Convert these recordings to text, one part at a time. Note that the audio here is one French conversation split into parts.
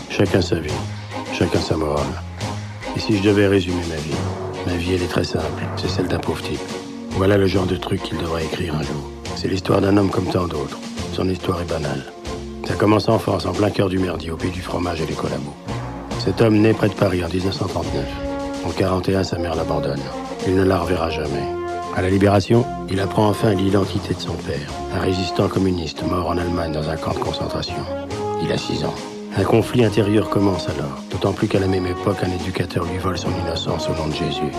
Chacun sa vie, chacun sa morale. Et si je devais résumer ma vie elle est très simple, c'est celle d'un pauvre type. Voilà le genre de truc qu'il devrait écrire un jour. C'est l'histoire d'un homme comme tant d'autres. Son histoire est banale. Ça commence en France, en plein cœur du merdier, au pays du fromage et des collabos. Cet homme naît près de Paris en 1939. En 41, sa mère l'abandonne. Il ne la reverra jamais. À la Libération, il apprend enfin l'identité de son père, un résistant communiste mort en Allemagne dans un camp de concentration. Il a 6 ans. Un conflit intérieur commence alors, d'autant plus qu'à la même époque, un éducateur lui vole son innocence au nom de Jésus.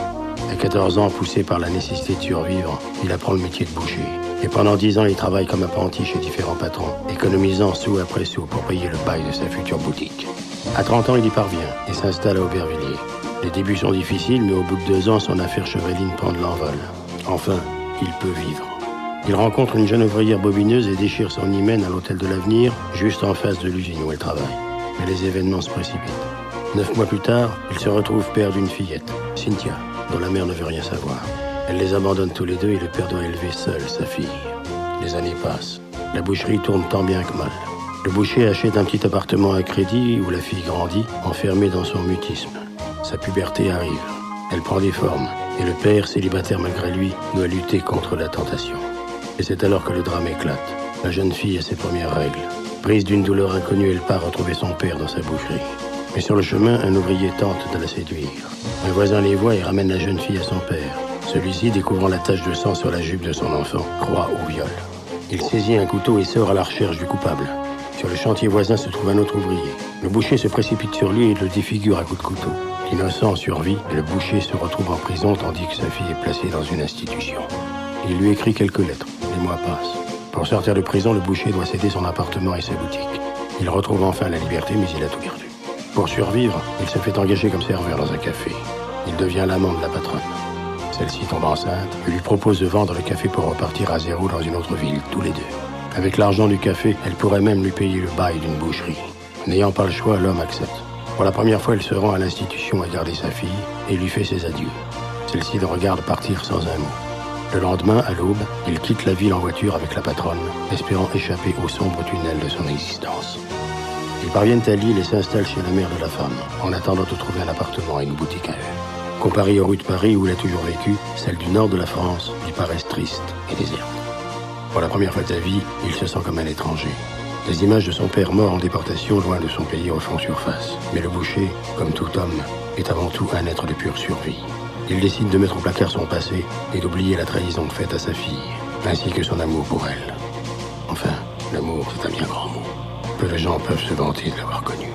À 14 ans, poussé par la nécessité de survivre, il apprend le métier de boucher. Et pendant 10 ans, il travaille comme apprenti chez différents patrons, économisant sou après sou pour payer le bail de sa future boutique. À 30 ans, il y parvient et s'installe à Aubervilliers. Les débuts sont difficiles, mais au bout de 2 ans, son affaire chevaline prend de l'envol. Enfin, il peut vivre. Il rencontre une jeune ouvrière bobineuse et déchire son hymen à l'hôtel de l'Avenir, juste en face de l'usine où elle travaille. Mais les événements se précipitent. 9 mois plus tard, il se retrouve père d'une fillette, Cynthia, dont la mère ne veut rien savoir. Elle les abandonne tous les deux et le père doit élever seul sa fille. Les années passent. La boucherie tourne tant bien que mal. Le boucher achète un petit appartement à crédit où la fille grandit, enfermée dans son mutisme. Sa puberté arrive. Elle prend des formes. Et le père, célibataire malgré lui, doit lutter contre la tentation. Et c'est alors que le drame éclate. La jeune fille a ses premières règles. Prise d'une douleur inconnue, elle part retrouver son père dans sa boucherie. Mais sur le chemin, un ouvrier tente de la séduire. Un voisin les voit et ramène la jeune fille à son père. Celui-ci, découvrant la tache de sang sur la jupe de son enfant, croit au viol. Il saisit un couteau et sort à la recherche du coupable. Sur le chantier voisin se trouve un autre ouvrier. Le boucher se précipite sur lui et le défigure à coups de couteau. L'innocent survit et le boucher se retrouve en prison tandis que sa fille est placée dans une institution. Il lui écrit quelques lettres. Les mois passent. Pour sortir de prison, le boucher doit céder son appartement et sa boutique. Il retrouve enfin la liberté, mais il a tout perdu. Pour survivre, il se fait engager comme serveur dans un café. Il devient l'amant de la patronne. Celle-ci tombe enceinte et lui propose de vendre le café pour repartir à zéro dans une autre ville, tous les deux. Avec l'argent du café, elle pourrait même lui payer le bail d'une boucherie. N'ayant pas le choix, l'homme accepte. Pour la première fois, il se rend à l'institution à garder sa fille et lui fait ses adieux. Celle-ci le regarde partir sans un mot. Le lendemain, à l'aube, il quitte la ville en voiture avec la patronne, espérant échapper au sombre tunnel de son existence. Ils parviennent à Lille et s'installent chez la mère de la femme, en attendant de trouver un appartement et une boutique à elle. Comparée aux rues de Paris où il a toujours vécu, celles du nord de la France lui paraissent tristes et désertes. Pour la première fois de sa vie, il se sent comme un étranger. Les images de son père mort en déportation loin de son pays refont surface. Mais le boucher, comme tout homme, est avant tout un être de pure survie. Il décide de mettre au placard son passé et d'oublier la trahison faite à sa fille, ainsi que son amour pour elle. Enfin, l'amour, c'est un bien grand mot. Peu de gens peuvent se vanter de l'avoir connu.